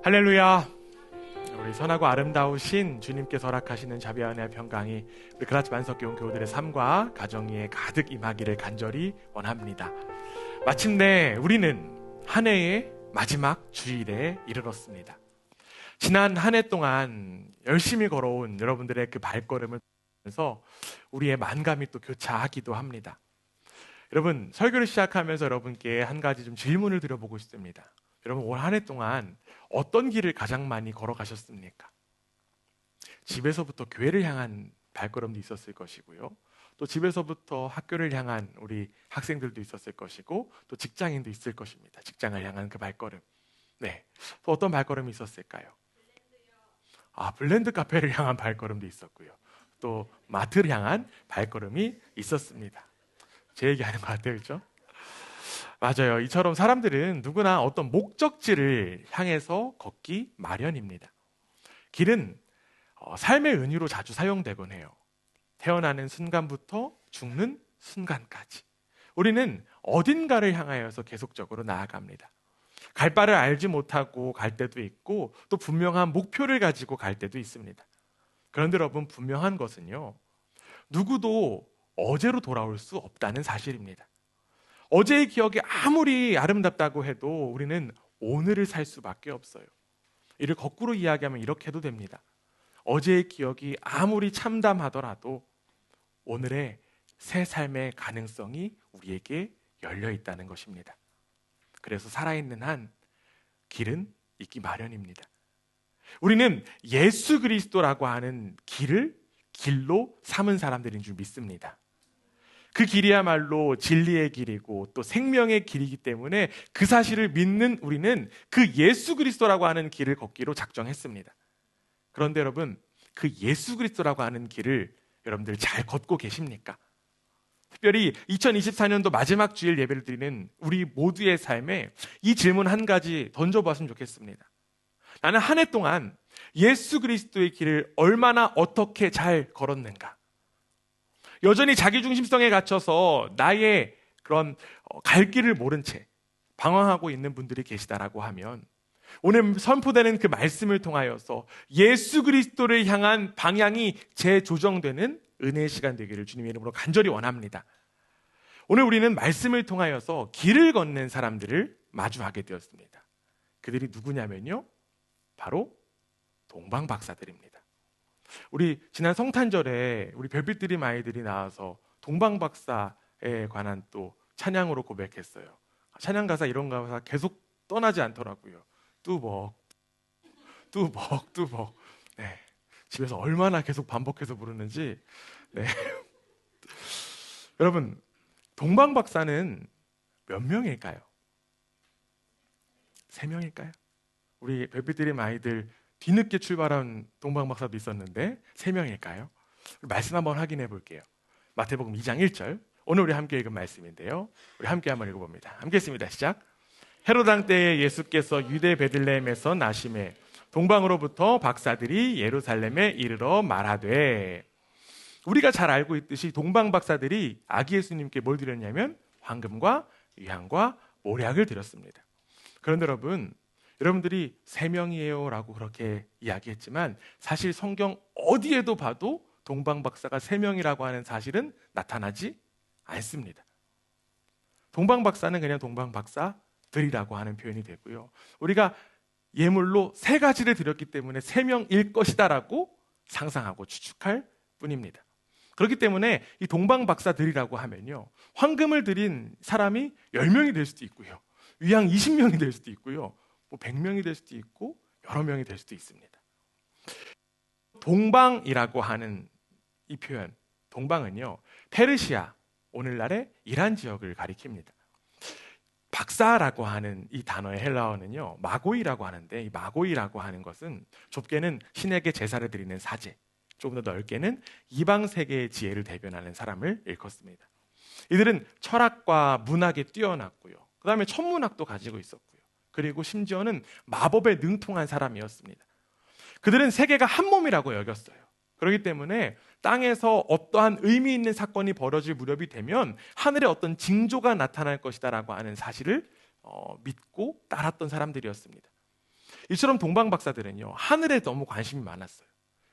할렐루야. 우리 선하고 아름다우신 주님께서 허락하시는 자비와 은혜와 평강이 우리 그라치 만석교 온 교우들의 삶과 가정에 가득 임하기를 간절히 원합니다. 마침내 우리는 한 해의 마지막 주일에 이르렀습니다. 지난 한 해 동안 열심히 걸어온 여러분들의 그 발걸음을 보면서 우리의 만감이 또 교차하기도 합니다. 여러분, 설교를 시작하면서 여러분께 한 가지 좀 질문을 드려보고 싶습니다. 여러분, 올 한 해 동안 어떤 길을 가장 많이 걸어가셨습니까? 집에서부터 교회를 향한 발걸음도 있었을 것이고요. 또 집에서부터 학교를 향한 우리 학생들도 있었을 것이고, 또 직장인도 있을 것입니다. 직장을 향한 그 발걸음. 네. 또 어떤 발걸음이 있었을까요? 블렌드 카페를 향한 발걸음도 있었고요. 또 마트를 향한 발걸음이 있었습니다. 제 얘기하는 것 같아요, 그렇죠? 맞아요. 이처럼 사람들은 누구나 어떤 목적지를 향해서 걷기 마련입니다. 길은 삶의 은유로 자주 사용되곤 해요. 태어나는 순간부터 죽는 순간까지 우리는 어딘가를 향하여서 계속적으로 나아갑니다. 갈 바를 알지 못하고 갈 때도 있고, 또 분명한 목표를 가지고 갈 때도 있습니다. 그런데 여러분, 분명한 것은요, 누구도 어제로 돌아올 수 없다는 사실입니다. 어제의 기억이 아무리 아름답다고 해도 우리는 오늘을 살 수밖에 없어요. 이를 거꾸로 이야기하면 이렇게 해도 됩니다. 어제의 기억이 아무리 참담하더라도 오늘의 새 삶의 가능성이 우리에게 열려 있다는 것입니다. 그래서 살아있는 한 길은 있기 마련입니다. 우리는 예수 그리스도라고 하는 길을 길로 삼은 사람들인 줄 믿습니다. 그 길이야말로 진리의 길이고 또 생명의 길이기 때문에 그 사실을 믿는 우리는 그 예수 그리스도라고 하는 길을 걷기로 작정했습니다. 그런데 여러분, 그 예수 그리스도라고 하는 길을 여러분들 잘 걷고 계십니까? 특별히 2024년도 마지막 주일 예배를 드리는 우리 모두의 삶에 이 질문 한 가지 던져보았으면 좋겠습니다. 나는 한 해 동안 예수 그리스도의 길을 얼마나 어떻게 잘 걸었는가? 여전히 자기중심성에 갇혀서 나의 그런 갈 길을 모른 채 방황하고 있는 분들이 계시다라고 하면 오늘 선포되는 그 말씀을 통하여서 예수 그리스도를 향한 방향이 재조정되는 은혜의 시간 되기를 주님의 이름으로 간절히 원합니다. 오늘 우리는 말씀을 통하여서 길을 걷는 사람들을 마주하게 되었습니다. 그들이 누구냐면요, 바로 동방박사들입니다. 우리 지난 성탄절에 우리 별빛드림 아이들이 나와서 동방박사에 관한 또 찬양으로 고백했어요. 찬양 가사 이런 가사 계속 떠나지 않더라고요. 뚜벅 뚜벅 뚜벅. 네. 집에서 얼마나 계속 반복해서 부르는지. 네. 여러분, 동방박사는 몇 명일까요? 3명일까요? 우리 별빛드림 아이들 뒤늦게 출발한 동방박사도 있었는데 3명일까요? 말씀 한번 확인해 볼게요. 마태복음 2장 1절, 오늘 우리 함께 읽은 말씀인데요, 우리 함께 한번 읽어봅니다. 함께 했습니다. 시작. 헤롯 왕 때에 예수께서 유대 베들레헴에서 나심에 동방으로부터 박사들이 예루살렘에 이르러 말하되. 우리가 잘 알고 있듯이 동방박사들이 아기 예수님께 뭘 드렸냐면 황금과 위향과 모략을 드렸습니다. 그런데 여러분들이 3명이에요 라고 그렇게 이야기했지만 사실 성경 어디에도 봐도 동방박사가 3명이라고 하는 사실은 나타나지 않습니다. 동방박사는 그냥 동방박사들이라고 하는 표현이 되고요, 우리가 예물로 3가지를 드렸기 때문에 3명일 것이다 라고 상상하고 추측할 뿐입니다. 그렇기 때문에 이 동방박사들이라고 하면요, 황금을 드린 사람이 10명이 될 수도 있고요, 위향 20명이 될 수도 있고요, 100명이 될 수도 있고 여러 명이 될 수도 있습니다. 동방이라고 하는 이 표현, 동방은요, 페르시아, 오늘날의 이란 지역을 가리킵니다. 박사라고 하는 이 단어의 헬라어는요, 마고이라고 하는데, 이 마고이라고 하는 것은 좁게는 신에게 제사를 드리는 사제, 조금 더 넓게는 이방 세계의 지혜를 대변하는 사람을 일컫습니다. 이들은 철학과 문학에 뛰어났고요, 그 다음에 천문학도 가지고 있었고요, 그리고 심지어는 마법에 능통한 사람이었습니다. 그들은 세계가 한 몸이라고 여겼어요. 그렇기 때문에 땅에서 어떠한 의미 있는 사건이 벌어질 무렵이 되면 하늘에 어떤 징조가 나타날 것이다라고 하는 사실을 믿고 따랐던 사람들이었습니다. 이처럼 동방 박사들은요, 하늘에 너무 관심이 많았어요.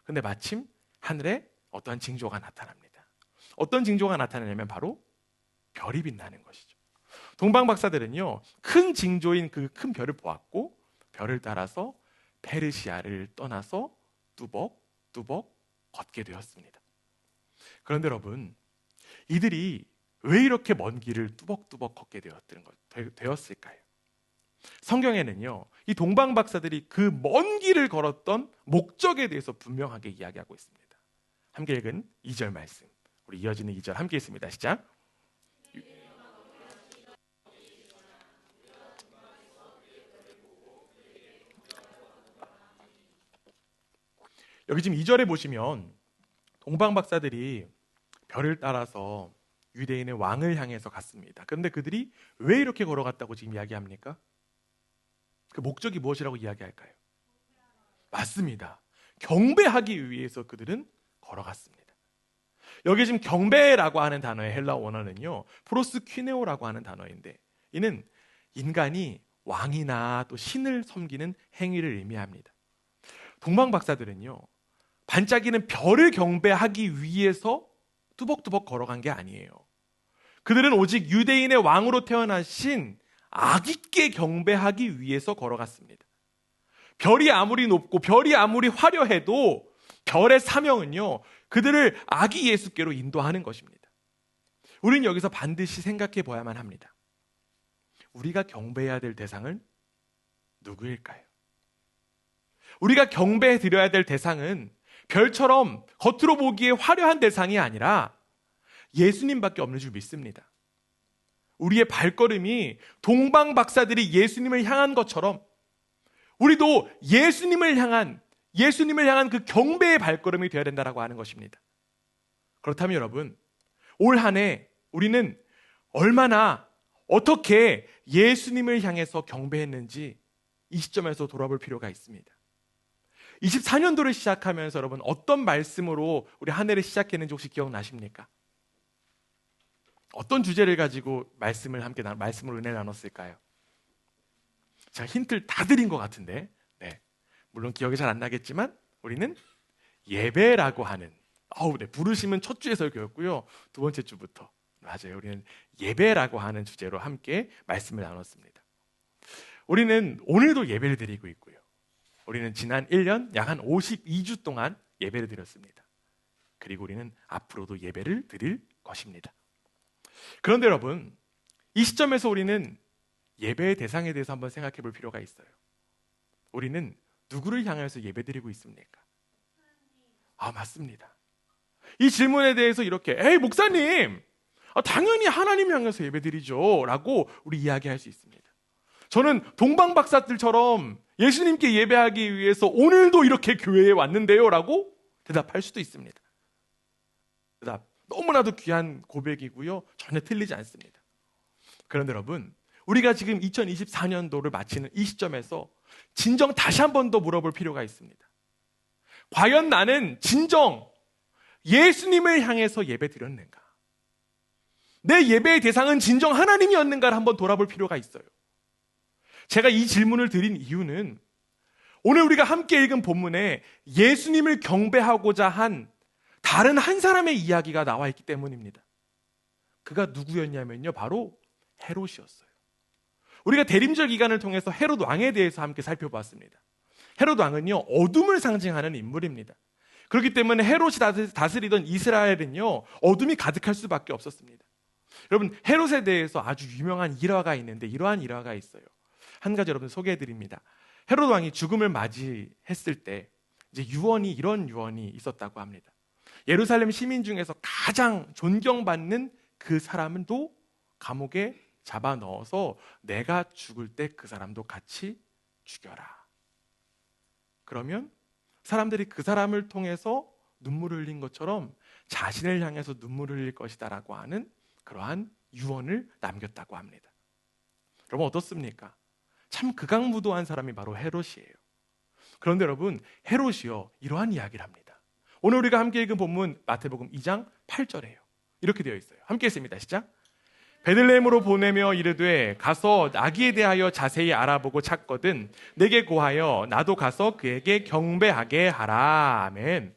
근데 마침 하늘에 어떠한 징조가 나타납니다. 어떤 징조가 나타나냐면 바로 별이 빛나는 것이죠. 동방 박사들은요, 큰 징조인 그 큰 별을 보았고, 별을 따라서 페르시아를 떠나서 뚜벅뚜벅 걷게 되었습니다. 그런데 여러분, 이들이 왜 이렇게 먼 길을 뚜벅뚜벅 걷게 되었을까요? 성경에는요, 이 동방 박사들이 그 먼 길을 걸었던 목적에 대해서 분명하게 이야기하고 있습니다. 함께 읽은 2절 말씀, 우리 이어지는 2절 함께 읽습니다. 시작. 여기 지금 2절에 보시면 동방 박사들이 별을 따라서 유대인의 왕을 향해서 갔습니다. 그런데 그들이 왜 이렇게 걸어갔다고 지금 이야기합니까? 그 목적이 무엇이라고 이야기할까요? 맞습니다. 경배하기 위해서 그들은 걸어갔습니다. 여기 지금 경배라고 하는 단어의 헬라 원어는요, 프로스퀴네오라고 하는 단어인데, 이는 인간이 왕이나 또 신을 섬기는 행위를 의미합니다. 동방 박사들은요, 반짝이는 별을 경배하기 위해서 뚜벅뚜벅 걸어간 게 아니에요. 그들은 오직 유대인의 왕으로 태어나신 아기께 경배하기 위해서 걸어갔습니다. 별이 아무리 높고 별이 아무리 화려해도 별의 사명은요, 그들을 아기 예수께로 인도하는 것입니다. 우리는 여기서 반드시 생각해 봐야만 합니다. 우리가 경배해야 될 대상은 누구일까요? 우리가 경배해 드려야 될 대상은 별처럼 겉으로 보기에 화려한 대상이 아니라 예수님밖에 없는 줄 믿습니다. 우리의 발걸음이 동방 박사들이 예수님을 향한 것처럼 우리도 예수님을 향한 그 경배의 발걸음이 되어야 된다고 하는 것입니다. 그렇다면 여러분, 올 한 해 우리는 얼마나 어떻게 예수님을 향해서 경배했는지 이 시점에서 돌아볼 필요가 있습니다. 24년도를 시작하면서 여러분 어떤 말씀으로 우리 한 해를 시작했는지 혹시 기억나십니까? 어떤 주제를 가지고 말씀으로 은혜 나눴을까요? 제가 힌트를 다 드린 것 같은데, 네, 물론 기억이 잘 안 나겠지만 우리는 예배라고 하는, 부르심은 첫 주에 설교였고요, 두 번째 주부터 맞아요. 우리는 예배라고 하는 주제로 함께 말씀을 나눴습니다. 우리는 오늘도 예배를 드리고 있고요. 우리는 지난 1년 약 한 52주 동안 예배를 드렸습니다. 그리고 우리는 앞으로도 예배를 드릴 것입니다. 그런데 여러분, 이 시점에서 우리는 예배의 대상에 대해서 한번 생각해 볼 필요가 있어요. 우리는 누구를 향해서 예배 드리고 있습니까? 맞습니다. 이 질문에 대해서 이렇게, 목사님, 당연히 하나님 향해서 예배 드리죠 라고 우리 이야기할 수 있습니다. 저는 동방 박사들처럼 예수님께 예배하기 위해서 오늘도 이렇게 교회에 왔는데요 라고 대답할 수도 있습니다. 대답 너무나도 귀한 고백이고요, 전혀 틀리지 않습니다. 그런데 여러분, 우리가 지금 2024년도를 마치는 이 시점에서 진정 다시 한 번 더 물어볼 필요가 있습니다. 과연 나는 진정 예수님을 향해서 예배 드렸는가? 내 예배의 대상은 진정 하나님이었는가를 한번 돌아볼 필요가 있어요. 제가 이 질문을 드린 이유는 오늘 우리가 함께 읽은 본문에 예수님을 경배하고자 한 다른 한 사람의 이야기가 나와 있기 때문입니다. 그가 누구였냐면요, 바로 헤롯이었어요. 우리가 대림절 기간을 통해서 헤롯 왕에 대해서 함께 살펴봤습니다. 헤롯 왕은요, 어둠을 상징하는 인물입니다. 그렇기 때문에 헤롯이 다스리던 이스라엘은요, 어둠이 가득할 수밖에 없었습니다. 여러분, 헤롯에 대해서 아주 유명한 일화가 있는데, 이러한 일화가 있어요. 한 가지 여러분 소개해드립니다. 헤롯 왕이 죽음을 맞이했을 때 이제 이런 유언이 있었다고 합니다. 예루살렘 시민 중에서 가장 존경받는 그 사람도 감옥에 잡아 넣어서 내가 죽을 때 그 사람도 같이 죽여라. 그러면 사람들이 그 사람을 통해서 눈물을 흘린 것처럼 자신을 향해서 눈물을 흘릴 것이다라고 하는 그러한 유언을 남겼다고 합니다. 여러분 어떻습니까? 참 극악무도한 사람이 바로 헤롯이에요. 그런데 여러분, 헤롯이요, 이러한 이야기를 합니다. 오늘 우리가 함께 읽은 본문 마태복음 2장 8절에요. 이렇게 되어 있어요. 함께 읽습니다. 시작. 베들레헴으로 보내며 이르되 가서 아기에 대하여 자세히 알아보고 찾거든 내게 고하여 나도 가서 그에게 경배하게 하라. 아멘.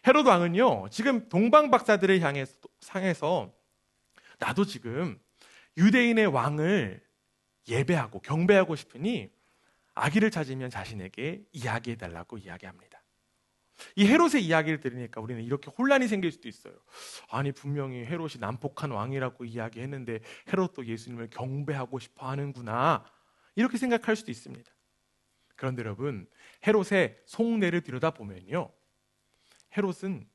헤롯 왕은요 지금 동방 박사들을 향해서 나도 지금 유대인의 왕을 예배하고 경배하고 싶으니 아기를 찾으면 자신에게 이야기해달라고 이야기합니다. 이 헤롯의 이야기를 들으니까 우리는 이렇게 혼란이 생길 수도 있어요. 아니 분명히 헤롯이 난폭한 왕이라고 이야기했는데 헤롯도 예수님을 경배하고 싶어 하는구나 이렇게 생각할 수도 있습니다. 그런데 여러분 헤롯의 속내를 들여다보면요 헤롯은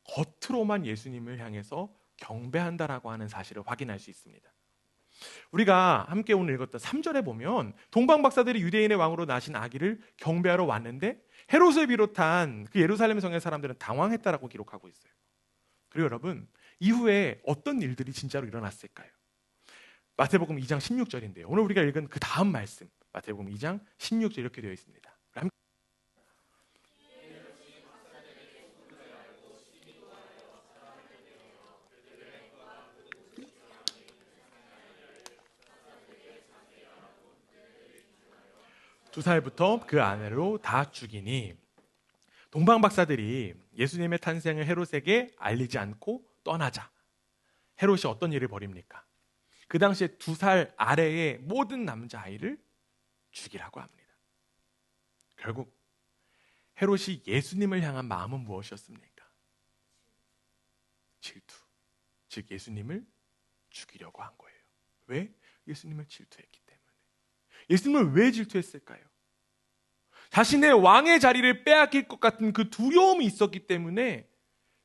겉으로만 예수님을 향해서 경배한다라고 하는 사실을 확인할 수 있습니다. 우리가 함께 오늘 읽었던 3절에 보면 동방 박사들이 유대인의 왕으로 나신 아기를 경배하러 왔는데 헤롯을 비롯한 그 예루살렘 성의 사람들은 당황했다라고 기록하고 있어요. 그리고 여러분 이후에 어떤 일들이 진짜로 일어났을까요? 마태복음 2장 16절인데요. 오늘 우리가 읽은 그 다음 말씀 마태복음 2장 16절 이렇게 되어 있습니다. 두 살부터 그 아내로 다 죽이니 동방 박사들이 예수님의 탄생을 헤롯에게 알리지 않고 떠나자 헤롯이 어떤 일을 벌입니까? 그 당시에 2살 아래의 모든 남자아이를 죽이라고 합니다. 결국 헤롯이 예수님을 향한 마음은 무엇이었습니까? 질투. 즉 예수님을 죽이려고 한 거예요. 왜? 예수님을 질투했기 때문에. 예수님을 왜 질투했을까요? 자신의 왕의 자리를 빼앗길 것 같은 그 두려움이 있었기 때문에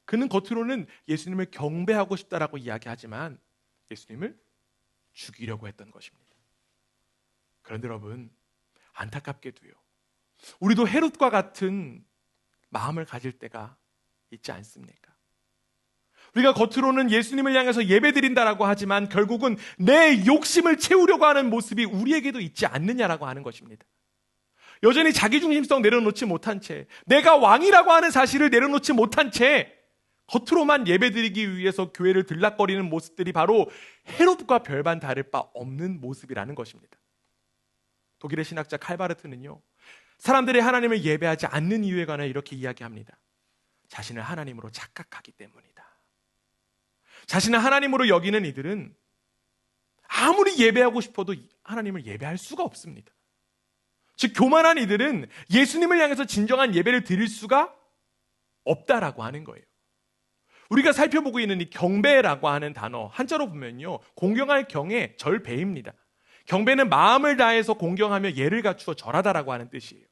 그는 겉으로는 예수님을 경배하고 싶다라고 이야기하지만 예수님을 죽이려고 했던 것입니다. 그런데 여러분 안타깝게도요 우리도 헤롯과 같은 마음을 가질 때가 있지 않습니까? 우리가 겉으로는 예수님을 향해서 예배드린다라고 하지만 결국은 내 욕심을 채우려고 하는 모습이 우리에게도 있지 않느냐라고 하는 것입니다. 여전히 자기중심성 내려놓지 못한 채 내가 왕이라고 하는 사실을 내려놓지 못한 채 겉으로만 예배드리기 위해서 교회를 들락거리는 모습들이 바로 헤롯과 별반 다를 바 없는 모습이라는 것입니다. 독일의 신학자 칼바르트는요 사람들이 하나님을 예배하지 않는 이유에 관해 이렇게 이야기합니다. 자신을 하나님으로 착각하기 때문이다. 자신을 하나님으로 여기는 이들은 아무리 예배하고 싶어도 하나님을 예배할 수가 없습니다. 즉 교만한 이들은 예수님을 향해서 진정한 예배를 드릴 수가 없다라고 하는 거예요. 우리가 살펴보고 있는 이 경배라고 하는 단어 한자로 보면요 공경할 경의 절배입니다. 경배는 마음을 다해서 공경하며 예를 갖추어 절하다라고 하는 뜻이에요.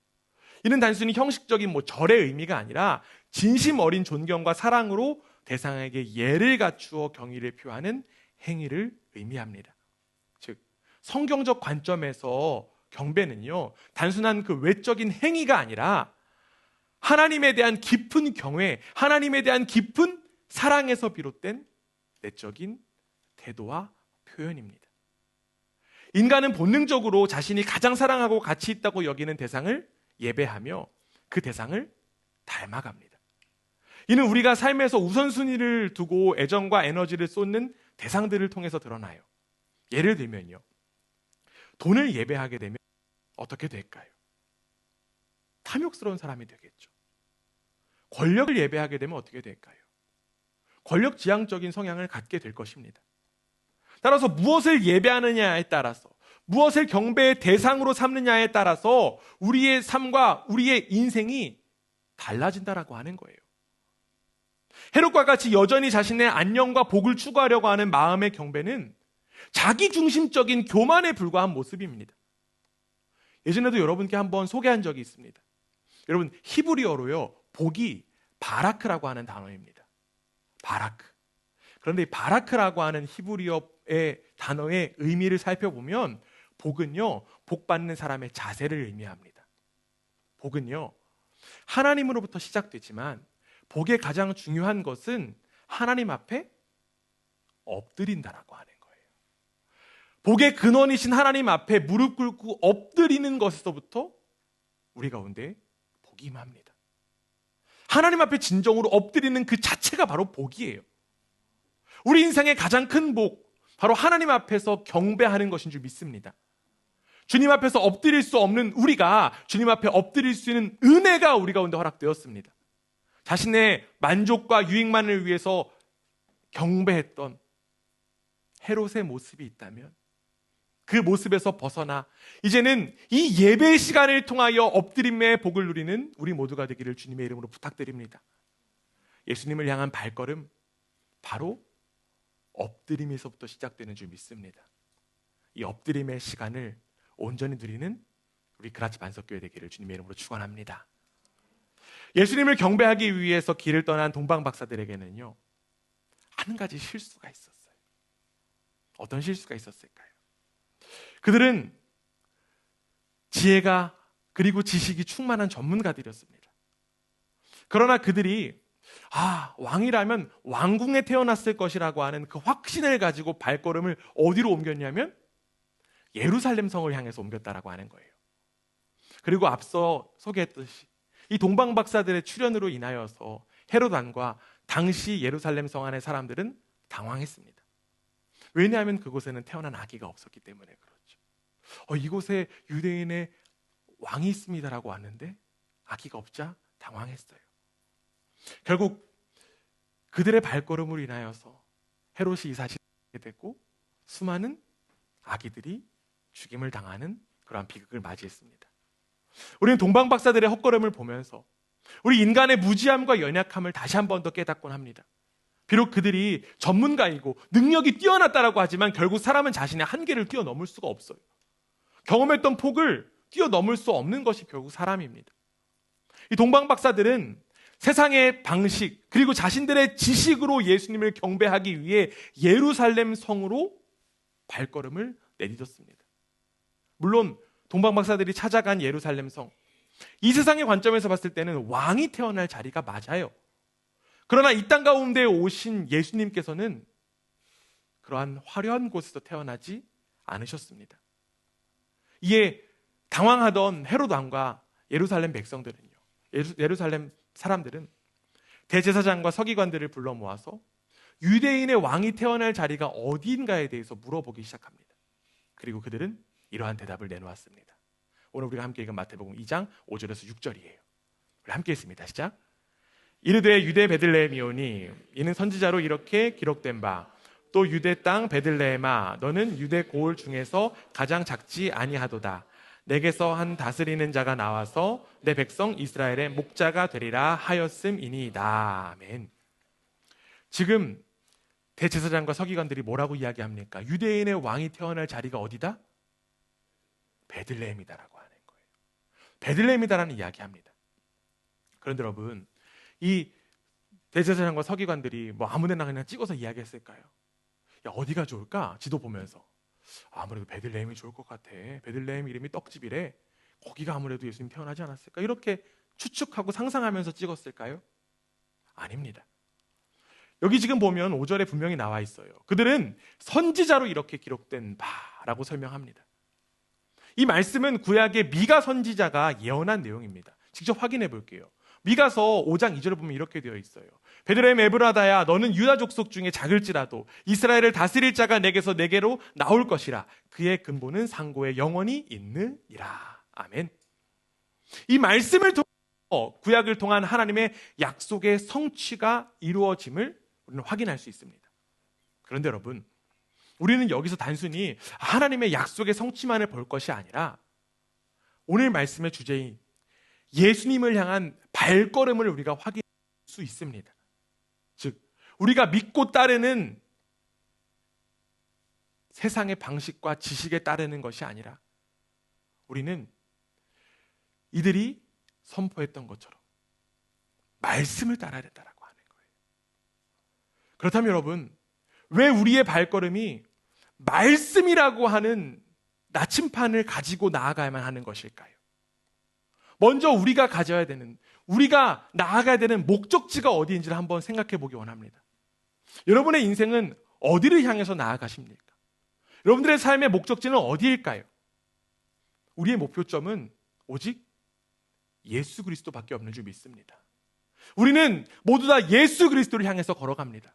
이는 단순히 형식적인 절의 의미가 아니라 진심 어린 존경과 사랑으로 대상에게 예를 갖추어 경의를 표하는 행위를 의미합니다. 즉 성경적 관점에서 경배는요 단순한 그 외적인 행위가 아니라 하나님에 대한 깊은 경외, 하나님에 대한 깊은 사랑에서 비롯된 내적인 태도와 표현입니다. 인간은 본능적으로 자신이 가장 사랑하고 가치 있다고 여기는 대상을 예배하며 그 대상을 닮아갑니다. 이는 우리가 삶에서 우선순위를 두고 애정과 에너지를 쏟는 대상들을 통해서 드러나요. 예를 들면요. 돈을 예배하게 되면 어떻게 될까요? 탐욕스러운 사람이 되겠죠. 권력을 예배하게 되면 어떻게 될까요? 권력지향적인 성향을 갖게 될 것입니다. 따라서 무엇을 예배하느냐에 따라서 무엇을 경배의 대상으로 삼느냐에 따라서 우리의 삶과 우리의 인생이 달라진다라고 하는 거예요. 헤롯과 같이 여전히 자신의 안녕과 복을 추구하려고 하는 마음의 경배는 자기중심적인 교만에 불과한 모습입니다. 예전에도 여러분께 한번 소개한 적이 있습니다. 여러분 히브리어로요 복이 바라크라고 하는 단어입니다. 바라크. 그런데 이 바라크라고 하는 히브리어의 단어의 의미를 살펴보면 복은요 복받는 사람의 자세를 의미합니다. 복은요 하나님으로부터 시작되지만 복의 가장 중요한 것은 하나님 앞에 엎드린다라고 하는 거예요. 복의 근원이신 하나님 앞에 무릎 꿇고 엎드리는 것에서부터 우리 가운데 복이 임합니다. 하나님 앞에 진정으로 엎드리는 그 자체가 바로 복이에요. 우리 인생의 가장 큰 복, 바로 하나님 앞에서 경배하는 것인 줄 믿습니다. 주님 앞에서 엎드릴 수 없는 우리가 주님 앞에 엎드릴 수 있는 은혜가 우리 가운데 허락되었습니다. 자신의 만족과 유익만을 위해서 경배했던 헤롯의 모습이 있다면 그 모습에서 벗어나 이제는 이 예배 시간을 통하여 엎드림의 복을 누리는 우리 모두가 되기를 주님의 이름으로 부탁드립니다. 예수님을 향한 발걸음, 바로 엎드림에서부터 시작되는 줄 믿습니다. 이 엎드림의 시간을 온전히 누리는 우리 그라치 반석교회 되기를 주님의 이름으로 축원합니다. 예수님을 경배하기 위해서 길을 떠난 동방 박사들에게는요, 한 가지 실수가 있었어요. 어떤 실수가 있었을까요? 그들은 지혜가 그리고 지식이 충만한 전문가들이었습니다. 그러나 그들이 왕이라면 왕궁에 태어났을 것이라고 하는 그 확신을 가지고 발걸음을 어디로 옮겼냐면 예루살렘 성을 향해서 옮겼다라고 하는 거예요. 그리고 앞서 소개했듯이 이 동방 박사들의 출현으로 인하여서 헤롯 왕과 당시 예루살렘 성 안의 사람들은 당황했습니다. 왜냐하면 그곳에는 태어난 아기가 없었기 때문에 그렇죠. 이곳에 유대인의 왕이 있습니다라고 왔는데 아기가 없자 당황했어요. 결국 그들의 발걸음으로 인하여서 헤롯이 이 사실을 알게 됐고 수많은 아기들이 죽임을 당하는 그러한 비극을 맞이했습니다. 우리는 동방 박사들의 헛걸음을 보면서 우리 인간의 무지함과 연약함을 다시 한 번 더 깨닫곤 합니다. 비록 그들이 전문가이고 능력이 뛰어났다라고 하지만 결국 사람은 자신의 한계를 뛰어넘을 수가 없어요. 경험했던 폭을 뛰어넘을 수 없는 것이 결국 사람입니다. 이 동방 박사들은 세상의 방식 그리고 자신들의 지식으로 예수님을 경배하기 위해 예루살렘 성으로 발걸음을 내딛었습니다. 물론 동방 박사들이 찾아간 예루살렘 성, 이 세상의 관점에서 봤을 때는 왕이 태어날 자리가 맞아요. 그러나 이 땅 가운데 오신 예수님께서는 그러한 화려한 곳에서 태어나지 않으셨습니다. 이에 당황하던 헤롯 왕과 예루살렘 백성들은요, 예루살렘 사람들은 대제사장과 서기관들을 불러 모아서 유대인의 왕이 태어날 자리가 어디인가에 대해서 물어보기 시작합니다. 그리고 그들은 이러한 대답을 내놓았습니다. 오늘 우리가 함께 읽은 마태복음 2장 5절에서 6절이에요. 우리 함께 읽습니다. 시작. 이르되 유대 베들레헴이오니 이는 선지자로 이렇게 기록된 바 또 유대 땅 베들레헴아 너는 유대 고을 중에서 가장 작지 아니하도다. 내게서 한 다스리는 자가 나와서 내 백성 이스라엘의 목자가 되리라 하였음이니이다. 아멘. 지금 대제사장과 서기관들이 뭐라고 이야기합니까? 유대인의 왕이 태어날 자리가 어디다? 베들레헴이다라고 하는 거예요. 베들레헴이다라는 이야기합니다. 그런데 여러분, 이 대제사장과 서기관들이 뭐 아무데나 그냥 찍어서 이야기했을까요? 야, 어디가 좋을까? 지도 보면서 아무래도 베들레헴이 좋을 것 같아. 베들레헴 이름이 떡집이래. 거기가 아무래도 예수님 태어나지 않았을까? 이렇게 추측하고 상상하면서 찍었을까요? 아닙니다. 여기 지금 보면 5절에 분명히 나와 있어요. 그들은 선지자로 이렇게 기록된 바라고 설명합니다. 이 말씀은 구약의 미가 선지자가 예언한 내용입니다. 직접 확인해 볼게요. 미가서 5장 2절을 보면 이렇게 되어 있어요. 베들레헴 에브라다야 너는 유다 족속 중에 작을지라도 이스라엘을 다스릴 자가 내게서 내게로 나올 것이라. 그의 근본은 상고에 영원히 있느니라. 아멘. 이 말씀을 통해 구약을 통한 하나님의 약속의 성취가 이루어짐을 우리는 확인할 수 있습니다. 그런데 여러분, 우리는 여기서 단순히 하나님의 약속의 성취만을 볼 것이 아니라 오늘 말씀의 주제인 예수님을 향한 발걸음을 우리가 확인할 수 있습니다. 즉, 우리가 믿고 따르는 세상의 방식과 지식에 따르는 것이 아니라 우리는 이들이 선포했던 것처럼 말씀을 따라야 된다고 하는 거예요. 그렇다면 여러분, 왜 우리의 발걸음이 말씀이라고 하는 나침판을 가지고 나아가야만 하는 것일까요? 먼저 우리가 가져야 되는, 우리가 나아가야 되는 목적지가 어디인지를 한번 생각해 보기 원합니다. 여러분의 인생은 어디를 향해서 나아가십니까? 여러분들의 삶의 목적지는 어디일까요? 우리의 목표점은 오직 예수 그리스도밖에 없는 줄 믿습니다. 우리는 모두 다 예수 그리스도를 향해서 걸어갑니다.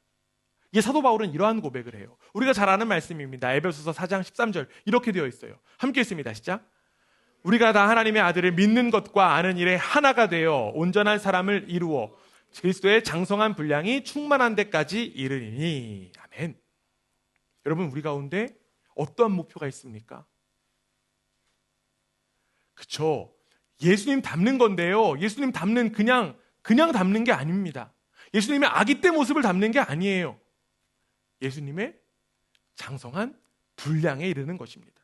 이게 사도 바울은 이러한 고백을 해요. 우리가 잘 아는 말씀입니다. 에베소서 4장 13절 이렇게 되어 있어요. 함께 읽습니다. 시작. 우리가 다 하나님의 아들을 믿는 것과 아는 일에 하나가 되어 온전한 사람을 이루어 그리스도의 장성한 분량이 충만한 데까지 이르리니. 아멘. 여러분, 우리 가운데 어떠한 목표가 있습니까? 그쵸? 예수님 닮는 건데요. 예수님 닮는 그냥 닮는 게 아닙니다. 예수님의 아기 때 모습을 닮는 게 아니에요. 예수님의 장성한 분량에 이르는 것입니다.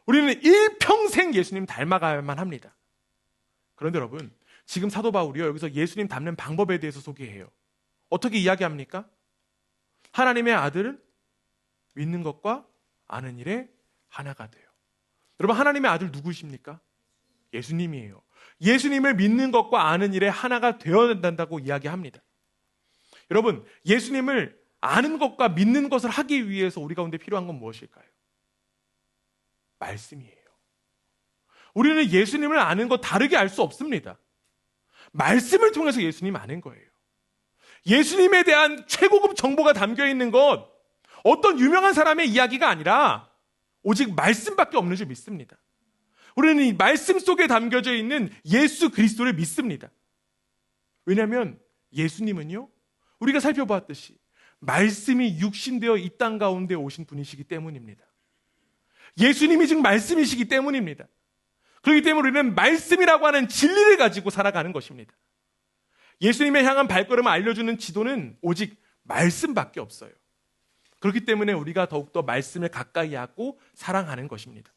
우리는 일평생 예수님 닮아가야만 합니다. 그런데 여러분, 지금 사도 바울이요, 여기서 예수님 닮는 방법에 대해서 소개해요. 어떻게 이야기합니까? 하나님의 아들을 믿는 것과 아는 일에 하나가 돼요. 여러분, 하나님의 아들 누구십니까? 예수님이에요. 예수님을 믿는 것과 아는 일에 하나가 되어야 된다고 이야기합니다. 여러분, 예수님을 아는 것과 믿는 것을 하기 위해서 우리 가운데 필요한 건 무엇일까요? 말씀이에요. 우리는 예수님을 아는 것 다르게 알 수 없습니다. 말씀을 통해서 예수님 아는 거예요. 예수님에 대한 최고급 정보가 담겨 있는 것, 어떤 유명한 사람의 이야기가 아니라 오직 말씀밖에 없는 줄 믿습니다. 우리는 이 말씀 속에 담겨져 있는 예수 그리스도를 믿습니다. 왜냐하면 예수님은요, 우리가 살펴보았듯이 말씀이 육신되어 이 땅 가운데 오신 분이시기 때문입니다. 예수님이 지금 말씀이시기 때문입니다. 그렇기 때문에 우리는 말씀이라고 하는 진리를 가지고 살아가는 것입니다. 예수님의 향한 발걸음을 알려주는 지도는 오직 말씀밖에 없어요. 그렇기 때문에 우리가 더욱더 말씀을 가까이 하고 사랑하는 것입니다.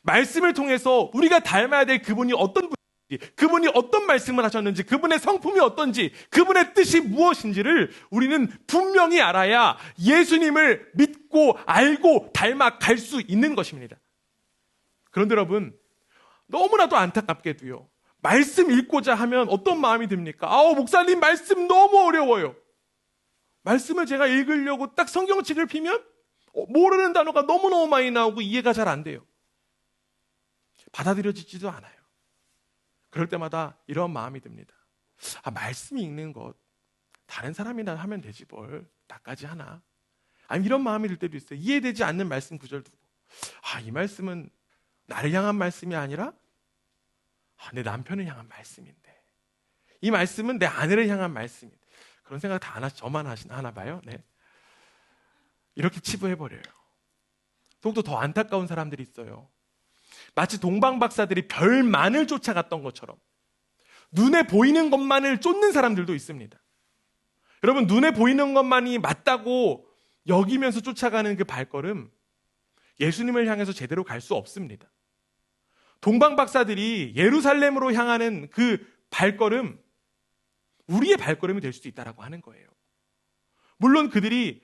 말씀을 통해서 우리가 닮아야 될 그분이 어떤 분인지, 그분이 어떤 말씀을 하셨는지, 그분의 성품이 어떤지, 그분의 뜻이 무엇인지를 우리는 분명히 알아야 예수님을 믿고 알고 닮아갈 수 있는 것입니다. 그런데 여러분, 너무나도 안타깝게도요, 말씀 읽고자 하면 어떤 마음이 듭니까? 목사님 말씀 너무 어려워요. 말씀을 제가 읽으려고 딱 성경책을 피면 모르는 단어가 너무너무 많이 나오고 이해가 잘 안 돼요. 받아들여지지도 않아요. 그럴 때마다 이런 마음이 듭니다. 말씀 읽는 것 다른 사람이나 하면 되지 뭘 나까지 하나. 아니, 이런 마음이 들 때도 있어요. 이해되지 않는 말씀 구절 두고 이 말씀은 나를 향한 말씀이 아니라 내 남편을 향한 말씀인데, 이 말씀은 내 아내를 향한 말씀인데, 그런 생각 다 저만 하나 봐요. 네. 이렇게 치부해버려요. 더욱더 더 안타까운 사람들이 있어요. 마치 동방 박사들이 별만을 쫓아갔던 것처럼 눈에 보이는 것만을 쫓는 사람들도 있습니다. 여러분, 눈에 보이는 것만이 맞다고 여기면서 쫓아가는 그 발걸음, 예수님을 향해서 제대로 갈 수 없습니다. 동방 박사들이 예루살렘으로 향하는 그 발걸음, 우리의 발걸음이 될 수도 있다라고 하는 거예요. 물론 그들이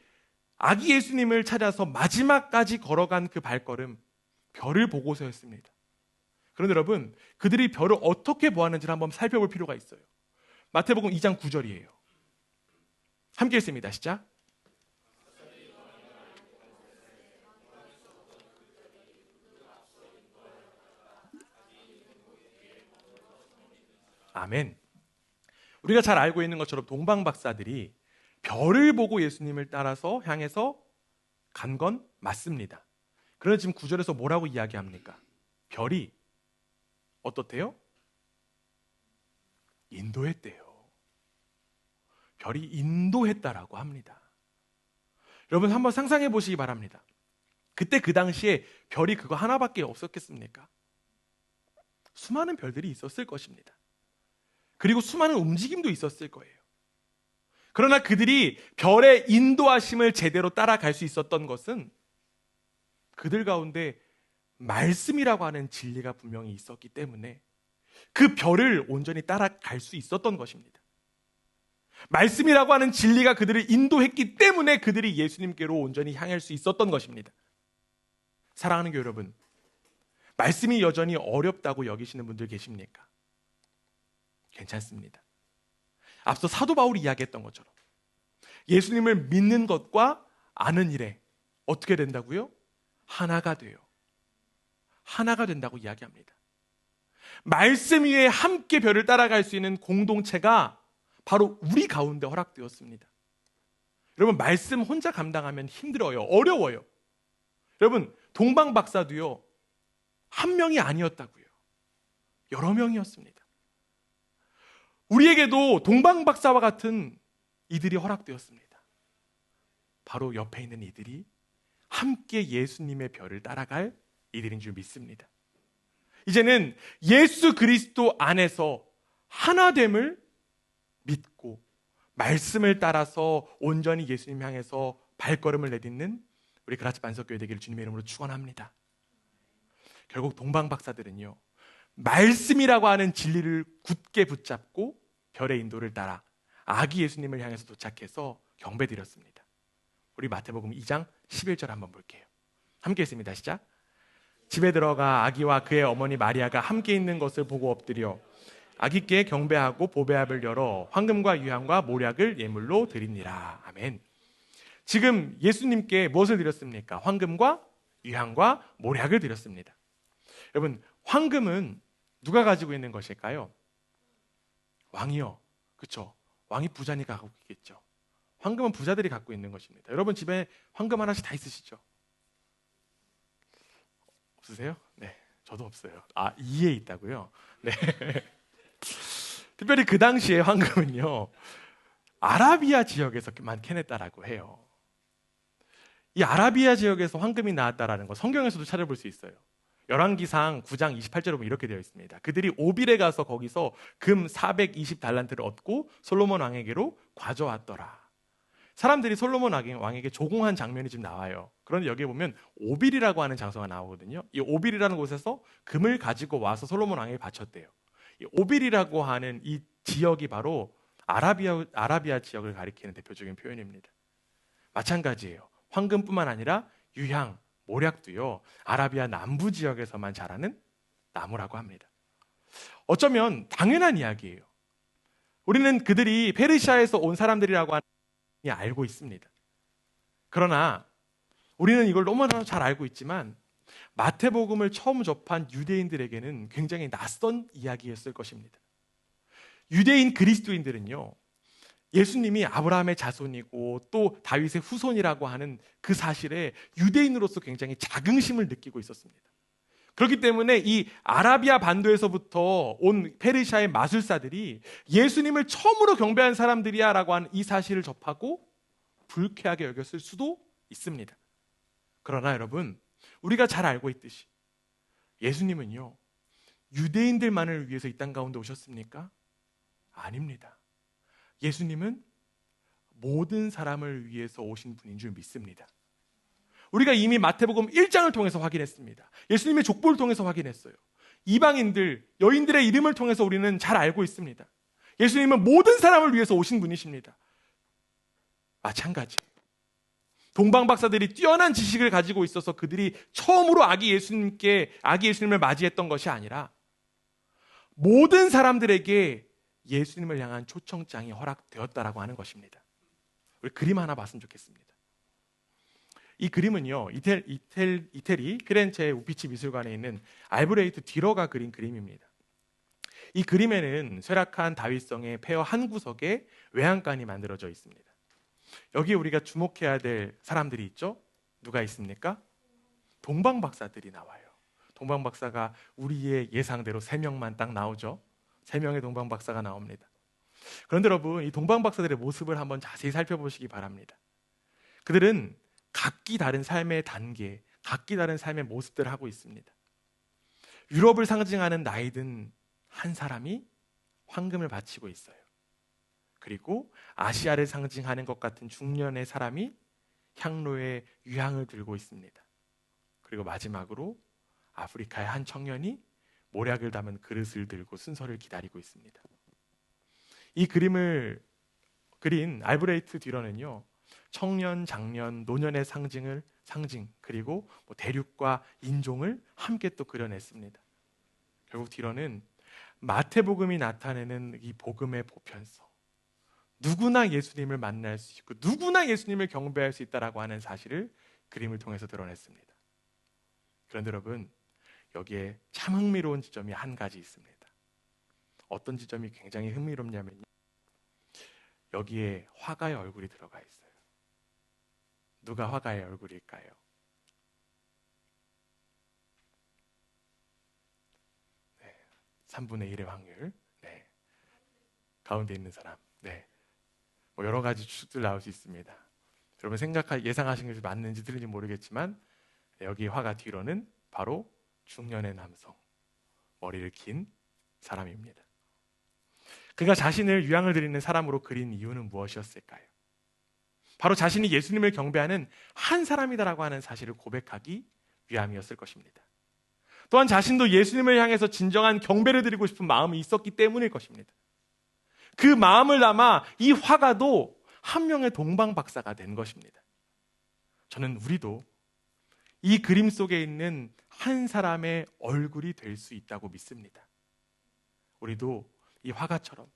아기 예수님을 찾아서 마지막까지 걸어간 그 발걸음, 별을 보고서였습니다. 그런데 여러분, 그들이 별을 어떻게 보았는지를 한번 살펴볼 필요가 있어요. 마태복음 2장 9절이에요. 함께 읽습니다. 시작. 아멘. 우리가 잘 알고 있는 것처럼 동방 박사들이 별을 보고 예수님을 따라서 향해서 간 건 맞습니다. 그런데 지금 9절에서 뭐라고 이야기합니까? 별이 어떻대요? 인도했대요. 별이 인도했다라고 합니다. 여러분, 한번 상상해 보시기 바랍니다. 그때 그 당시에 별이 그거 하나밖에 없었겠습니까? 수많은 별들이 있었을 것입니다. 그리고 수많은 움직임도 있었을 거예요. 그러나 그들이 별의 인도하심을 제대로 따라갈 수 있었던 것은 그들 가운데 말씀이라고 하는 진리가 분명히 있었기 때문에 그 별을 온전히 따라갈 수 있었던 것입니다. 말씀이라고 하는 진리가 그들을 인도했기 때문에 그들이 예수님께로 온전히 향할 수 있었던 것입니다. 사랑하는 교회 여러분, 말씀이 여전히 어렵다고 여기시는 분들 계십니까? 괜찮습니다. 앞서 사도 바울이 이야기했던 것처럼 예수님을 믿는 것과 아는 일에 어떻게 된다고요? 하나가 돼요. 하나가 된다고 이야기합니다. 말씀 위에 함께 별을 따라갈 수 있는 공동체가 바로 우리 가운데 허락되었습니다. 여러분, 말씀 혼자 감당하면 힘들어요. 어려워요. 여러분, 동방 박사도요, 한 명이 아니었다고요. 여러 명이었습니다. 우리에게도 동방 박사와 같은 이들이 허락되었습니다. 바로 옆에 있는 이들이 함께 예수님의 별을 따라갈 이들인 줄 믿습니다. 이제는 예수 그리스도 안에서 하나됨을 믿고 말씀을 따라서 온전히 예수님 향해서 발걸음을 내딛는 우리 그라치 반석교회 되기를 주님의 이름으로 축원합니다. 결국 동방 박사들은요, 말씀이라고 하는 진리를 굳게 붙잡고 별의 인도를 따라 아기 예수님을 향해서 도착해서 경배드렸습니다. 우리 마태복음 2장 11절 한번 볼게요. 함께 있습니다. 시작. 집에 들어가 아기와 그의 어머니 마리아가 함께 있는 것을 보고 엎드려 아기께 경배하고 보배압을 열어 황금과 유향과 모략을 예물로 드리니라. 아멘. 지금 예수님께 무엇을 드렸습니까? 황금과 유향과 모략을 드렸습니다. 여러분, 황금은 누가 가지고 있는 것일까요? 왕이요. 그렇죠. 왕이 부자니까 갖고 있겠죠. 황금은 부자들이 갖고 있는 것입니다. 여러분 집에 황금 하나씩 다 있으시죠? 없으세요? 네, 저도 없어요. 아, 이에 있다고요? 네. 특별히 그 당시에 황금은요, 아라비아 지역에서만 캐냈다라고 해요. 이 아라비아 지역에서 황금이 나왔다라는 거 성경에서도 찾아볼 수 있어요. 열왕기상 9장 28절에 보면 이렇게 되어 있습니다. 그들이 오빌에 가서 거기서 금 420달란트를 얻고 솔로몬 왕에게로 가져왔더라. 사람들이 솔로몬 왕에게 조공한 장면이 지금 나와요. 그런데 여기에 보면 오빌이라고 하는 장소가 나오거든요. 이 오빌이라는 곳에서 금을 가지고 와서 솔로몬 왕에게 바쳤대요. 이 오빌이라고 하는 이 지역이 바로 아라비아 지역을 가리키는 대표적인 표현입니다. 마찬가지예요. 황금뿐만 아니라 유향, 모략도요, 아라비아 남부 지역에서만 자라는 나무라고 합니다. 어쩌면 당연한 이야기예요. 우리는 그들이 페르시아에서 온 사람들이라고 하는 알고 있습니다. 그러나 우리는 이걸 너무나 잘 알고 있지만 마태복음을 처음 접한 유대인들에게는 굉장히 낯선 이야기였을 것입니다. 유대인 그리스도인들은요, 예수님이 아브라함의 자손이고 또 다윗의 후손이라고 하는 그 사실에 유대인으로서 굉장히 자긍심을 느끼고 있었습니다. 그렇기 때문에 이 아라비아 반도에서부터 온 페르시아의 마술사들이 예수님을 처음으로 경배한 사람들이야 라고 하는 이 사실을 접하고 불쾌하게 여겼을 수도 있습니다. 그러나 여러분, 우리가 잘 알고 있듯이 예수님은요, 유대인들만을 위해서 이 땅 가운데 오셨습니까? 아닙니다. 예수님은 모든 사람을 위해서 오신 분인 줄 믿습니다. 우리가 이미 마태복음 1장을 통해서 확인했습니다. 예수님의 족보를 통해서 확인했어요. 이방인들, 여인들의 이름을 통해서 우리는 잘 알고 있습니다. 예수님은 모든 사람을 위해서 오신 분이십니다. 마찬가지. 동방 박사들이 뛰어난 지식을 가지고 있어서 그들이 처음으로 아기 예수님을 맞이했던 것이 아니라 모든 사람들에게 예수님을 향한 초청장이 허락되었다라고 하는 것입니다. 우리 그림 하나 봤으면 좋겠습니다. 이 그림은요, 이태리 피렌체 우피치 미술관에 있는 알브레이트 뒤러가 그린 그림입니다. 이 그림에는 쇠락한 다윗성의 폐허 한 구석에 외양간이 만들어져 있습니다. 여기에 우리가 주목해야 될 사람들이 있죠? 누가 있습니까? 동방 박사들이 나와요. 동방 박사가 우리의 예상대로 3명만 딱 나오죠. 3명의 동방 박사가 나옵니다. 그런데 여러분, 이 동방 박사들의 모습을 한번 자세히 살펴보시기 바랍니다. 그들은 각기 다른 삶의 단계, 각기 다른 삶의 모습들을 하고 있습니다. 유럽을 상징하는 나이든 한 사람이 황금을 바치고 있어요. 그리고 아시아를 상징하는 것 같은 중년의 사람이 향로에 유향을 들고 있습니다. 그리고 마지막으로 아프리카의 한 청년이 모략을 담은 그릇을 들고 순서를 기다리고 있습니다. 이 그림을 그린 알브레이트 뒤러는요, 청년, 장년, 노년의 상징 그리고 대륙과 인종을 함께 또 그려냈습니다. 결국 뒤러는 마태복음이 나타내는 이 복음의 보편성, 누구나 예수님을 만날 수 있고 누구나 예수님을 경배할 수 있다라고 하는 사실을 그림을 통해서 드러냈습니다. 그런데 여러분, 여기에 참 흥미로운 지점이 한 가지 있습니다. 어떤 지점이 굉장히 흥미롭냐면요, 여기에 화가의 얼굴이 들어가 있어요. 누가 화가의 얼굴일까요? 네, 3분의 1의 확률. 네, 가운데 있는 사람. 네, 뭐 여러 가지 추측들 나올 수 있습니다. 여러분 예상하신 것이 맞는지 틀린지 모르겠지만 여기 화가 뒤로는 바로 중년의 남성, 머리를 긴 사람입니다. 그가 자신을 유향을 드리는 사람으로 그린 이유는 무엇이었을까요? 바로 자신이 예수님을 경배하는 한 사람이다라고 하는 사실을 고백하기 위함이었을 것입니다. 또한 자신도 예수님을 향해서 진정한 경배를 드리고 싶은 마음이 있었기 때문일 것입니다. 그 마음을 담아 이 화가도 한 명의 동방박사가 된 것입니다. 저는 우리도 이 그림 속에 있는 한 사람의 얼굴이 될 수 있다고 믿습니다. 우리도 이 화가처럼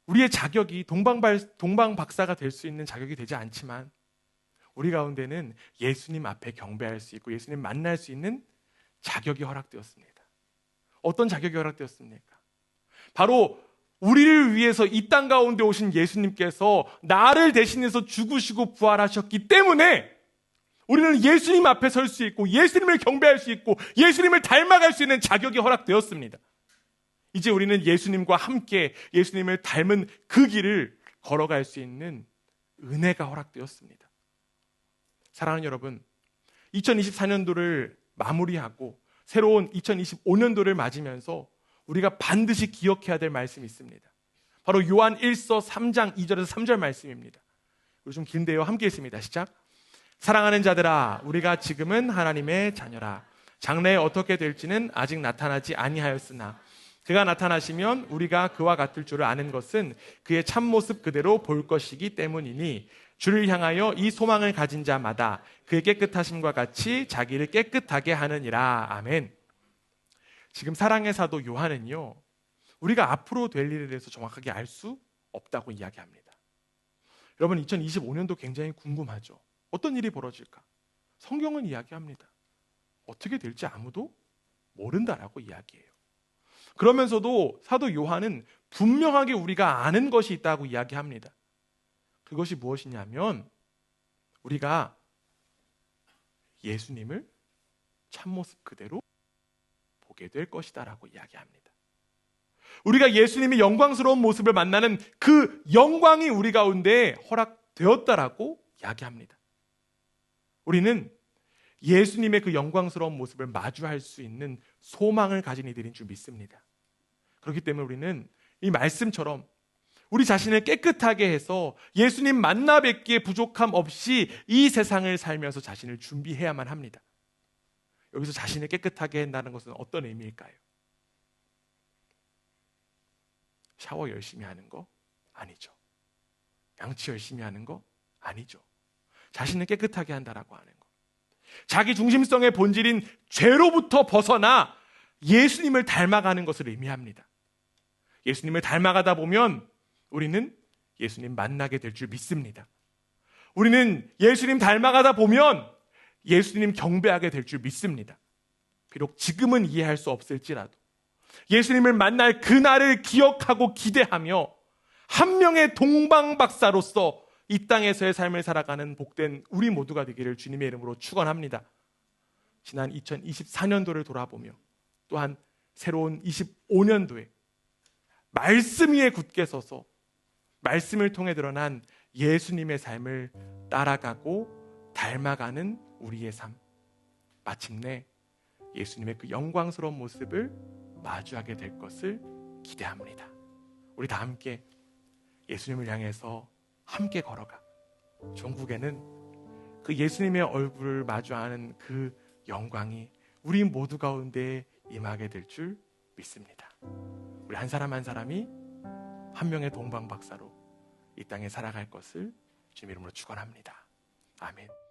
우리의 자격이 동방박사가 될 수 있는 자격이 되지 않지만 우리 가운데는 예수님 앞에 경배할 수 있고 예수님 만날 수 있는 자격이 허락되었습니다. 어떤 자격이 허락되었습니까? 바로 우리를 위해서 이 땅 가운데 오신 예수님께서 나를 대신해서 죽으시고 부활하셨기 때문에 우리는 예수님 앞에 설 수 있고 예수님을 경배할 수 있고 예수님을 닮아갈 수 있는 자격이 허락되었습니다. 이제 우리는 예수님과 함께 예수님을 닮은 그 길을 걸어갈 수 있는 은혜가 허락되었습니다. 사랑하는 여러분, 2024년도를 마무리하고 새로운 2025년도를 맞으면서 우리가 반드시 기억해야 될 말씀이 있습니다. 바로 요한 1서 3장 2절에서 3절 말씀입니다. 우리 좀 긴데요. 함께 있습니다. 시작. 사랑하는 자들아, 우리가 지금은 하나님의 자녀라. 장래에 어떻게 될지는 아직 나타나지 아니하였으나 그가 나타나시면 우리가 그와 같을 줄을 아는 것은 그의 참모습 그대로 볼 것이기 때문이니 주를 향하여 이 소망을 가진 자마다 그의 깨끗하심과 같이 자기를 깨끗하게 하느니라. 아멘. 지금 사랑의 사도 요한은요, 우리가 앞으로 될 일에 대해서 정확하게 알 수 없다고 이야기합니다. 여러분, 2025년도 굉장히 궁금하죠. 어떤 일이 벌어질까? 성경은 이야기합니다. 어떻게 될지 아무도 모른다라고 이야기해요. 그러면서도 사도 요한은 분명하게 우리가 아는 것이 있다고 이야기합니다. 그것이 무엇이냐면 우리가 예수님을 참모습 그대로 보게 될 것이다라고 이야기합니다. 우리가 예수님의 영광스러운 모습을 만나는 그 영광이 우리 가운데 허락되었다라고 이야기합니다. 우리는 예수님의 그 영광스러운 모습을 마주할 수 있는 소망을 가진 이들인 줄 믿습니다. 그렇기 때문에 우리는 이 말씀처럼 우리 자신을 깨끗하게 해서 예수님 만나 뵙기에 부족함 없이 이 세상을 살면서 자신을 준비해야만 합니다. 여기서 자신을 깨끗하게 한다는 것은 어떤 의미일까요? 샤워 열심히 하는 거? 아니죠. 양치 열심히 하는 거? 아니죠. 자신을 깨끗하게 한다라고 하는 거. 자기 중심성의 본질인 죄로부터 벗어나 예수님을 닮아가는 것을 의미합니다. 예수님을 닮아가다 보면 우리는 예수님 만나게 될 줄 믿습니다. 우리는 예수님 닮아가다 보면 예수님 경배하게 될 줄 믿습니다. 비록 지금은 이해할 수 없을지라도 예수님을 만날 그날을 기억하고 기대하며 한 명의 동방박사로서 이 땅에서의 삶을 살아가는 복된 우리 모두가 되기를 주님의 이름으로 축원합니다. 지난 2024년도를 돌아보며 또한 새로운 25년도에 말씀 위에 굳게 서서 말씀을 통해 드러난 예수님의 삶을 따라가고 닮아가는 우리의 삶, 마침내 예수님의 그 영광스러운 모습을 마주하게 될 것을 기대합니다. 우리 다 함께 예수님을 향해서 함께 걸어가 종국에는 그 예수님의 얼굴을 마주하는 그 영광이 우리 모두 가운데 임하게 될 줄 믿습니다. 우리 한 사람 한 사람이 한 명의 동방박사로 이 땅에 살아갈 것을 주님 이름으로 축원합니다. 아멘.